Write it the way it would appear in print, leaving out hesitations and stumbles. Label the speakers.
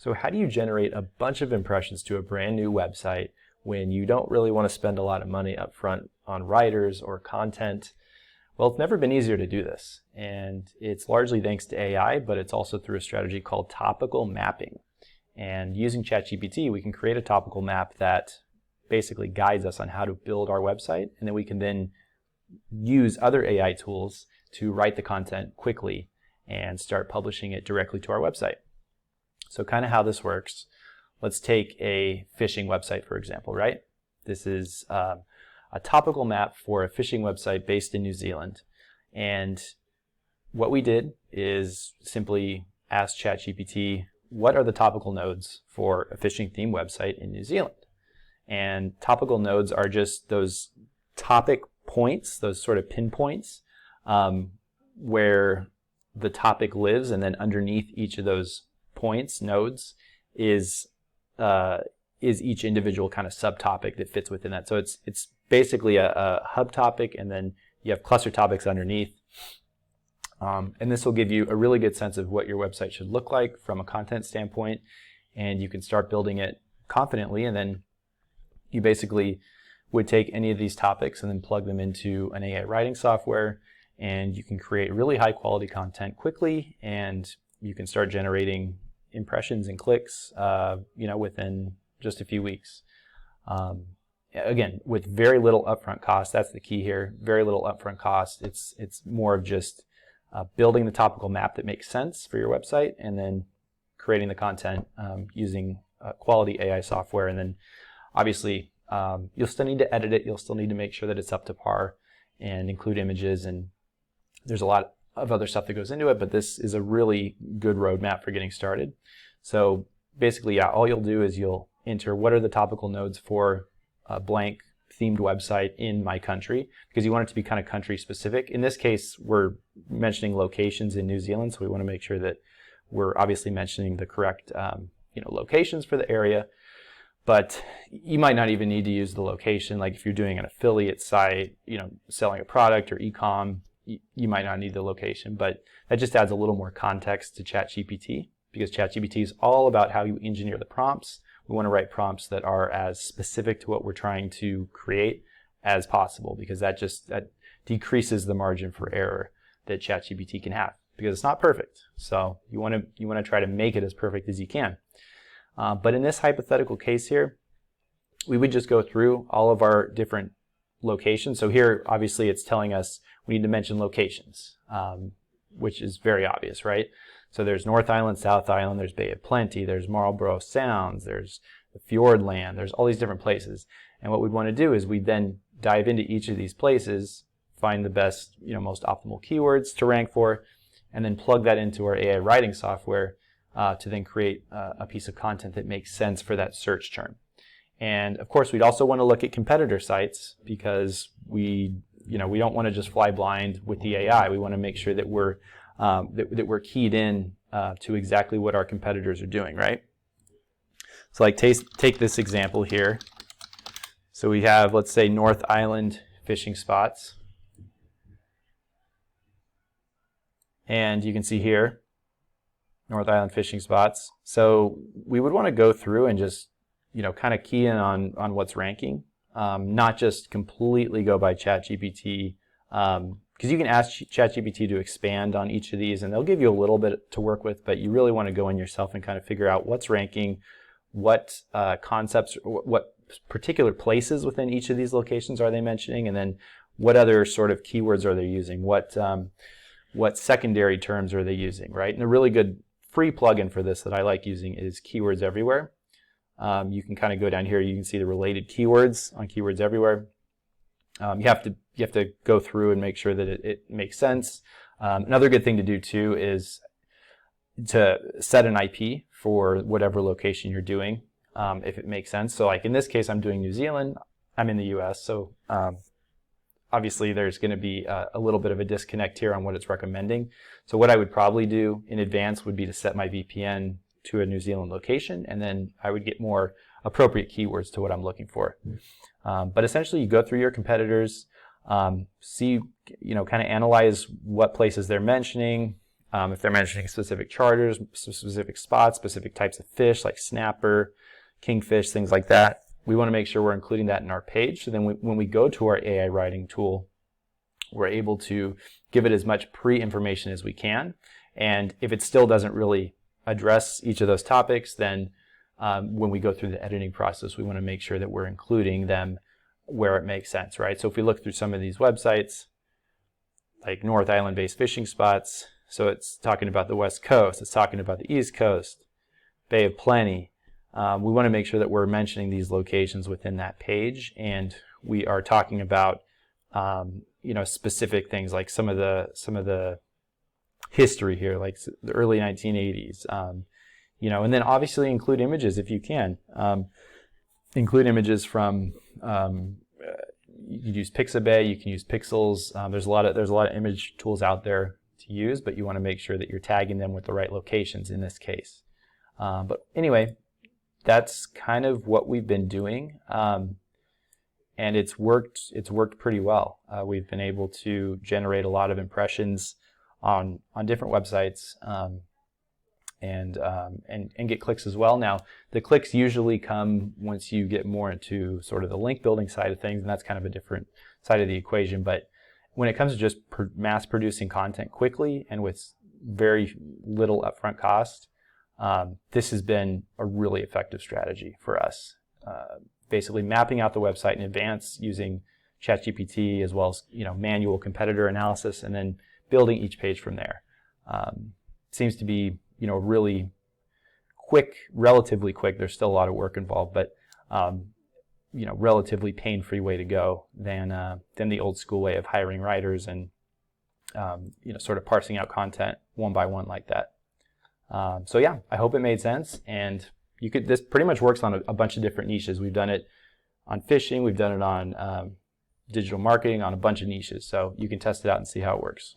Speaker 1: So how do you generate a bunch of impressions to a brand new website when you don't really want to spend a lot of money up front on writers or content? Well, it's never been easier to do this, and it's largely thanks to AI, but it's also through a strategy called topical mapping. And using ChatGPT, we can create a topical map that basically guides us on how to build our website, and then we can then use other AI tools to write the content quickly and start publishing it directly to our website. So kind of how this works, let's take a fishing website, for example, right? This is a topical map for a fishing website based in New Zealand. And what we did is simply ask ChatGPT, what are the topical nodes for a fishing themed website in New Zealand? And topical nodes are just those topic points, those sort of pinpoints where the topic lives, and then underneath each of those points, nodes, is each individual kind of subtopic that fits within that. So it's basically a hub topic, and then you have cluster topics underneath. And this will give you a really good sense of what your website should look like from a content standpoint, and you can start building it confidently. And then you basically would take any of these topics and then plug them into an AI writing software, and you can create really high quality content quickly, and you can start generating impressions and clicks within just a few weeks. Again, with very little upfront cost. That's the key here. Very little upfront cost. It's more of just building the topical map that makes sense for your website, and then creating the content using quality AI software. And then obviously you'll still need to edit it. You'll still need to make sure that it's up to par and include images, and there's a lot of other stuff that goes into it, but this is a really good roadmap for getting started. So basically, yeah, all you'll do is you'll enter what are the topical nodes for a blank themed website in my country, because you want it to be kind of country specific. In this case, we're mentioning locations in New Zealand, so we want to make sure that we're obviously mentioning the correct locations for the area. But you might not even need to use the location. Like if you're doing an affiliate site, selling a product or e-com, you might not need the location, but that just adds a little more context to ChatGPT, because ChatGPT is all about how you engineer the prompts. We want to write prompts that are as specific to what we're trying to create as possible, because that decreases the margin for error that ChatGPT can have, because it's not perfect. So you want to try to make it as perfect as you can. But in this hypothetical case here, we would just go through all of our different locations. So here, obviously, it's telling us we need to mention locations, which is very obvious, right? So there's North Island, South Island, there's Bay of Plenty, there's Marlborough Sounds, there's the Fjordland, there's all these different places. And what we'd want to do is we'd then dive into each of these places, find the best, most optimal keywords to rank for, and then plug that into our AI writing software to then create a piece of content that makes sense for that search term. And of course, we'd also want to look at competitor sites, because we don't want to just fly blind with the AI. We want to make sure that we're keyed in to exactly what our competitors are doing, right? So like take this example here. So we have, let's say, North Island fishing spots. And you can see here, North Island fishing spots. So we would want to go through and just, kind of key in on what's ranking, not just completely go by ChatGPT, because you can ask ChatGPT to expand on each of these, and they'll give you a little bit to work with, but you really want to go in yourself and kind of figure out what's ranking, what concepts, what particular places within each of these locations are they mentioning, and then what other sort of keywords are they using, what secondary terms are they using, right? And a really good free plugin for this that I like using is Keywords Everywhere. You can kind of go down here, you can see the related keywords on Keywords Everywhere. You have to go through and make sure that it makes sense. Another good thing to do too is to set an IP for whatever location you're doing, if it makes sense. So like in this case, I'm doing New Zealand, I'm in the US, so obviously there's going to be a little bit of a disconnect here on what it's recommending. So what I would probably do in advance would be to set my VPN to a New Zealand location, and then I would get more appropriate keywords to what I'm looking for. But essentially you go through your competitors, see, kind of analyze what places they're mentioning, If they're mentioning specific charters, specific spots, specific types of fish like snapper, kingfish, things like that, we want to make sure we're including that in our page. So then when we go to our AI writing tool, we're able to give it as much pre-information as we can. And if it still doesn't really address each of those topics, then when we go through the editing process, we want to make sure that we're including them where it makes sense, right? So if we look through some of these websites, like North Island-based fishing spots, so it's talking about the West Coast, it's talking about the East Coast, Bay of Plenty. We want to make sure that we're mentioning these locations within that page, and we are talking about specific things like some of the history here, like the early 1980s. And then obviously include images if you can. Include images from you can use Pixabay, you can use Pixels. There's a lot of image tools out there to use, but you want to make sure that you're tagging them with the right locations in this case. But anyway, that's kind of what we've been doing, and it's worked pretty well. We've been able to generate a lot of impressions on different websites, and get clicks as well. Now, the clicks usually come once you get more into sort of the link building side of things, and that's kind of a different side of the equation. But when it comes to just mass producing content quickly and with very little upfront cost, this has been a really effective strategy for us. Basically mapping out the website in advance using ChatGPT as well as manual competitor analysis, and then building each page from there. Seems to be really quick, relatively quick. There's still a lot of work involved, but relatively pain-free way to go than the old school way of hiring writers and sort of parsing out content one by one like that. So yeah, I hope it made sense. And this pretty much works on a bunch of different niches. We've done it on fishing, we've done it on digital marketing, on a bunch of niches. So you can test it out and see how it works.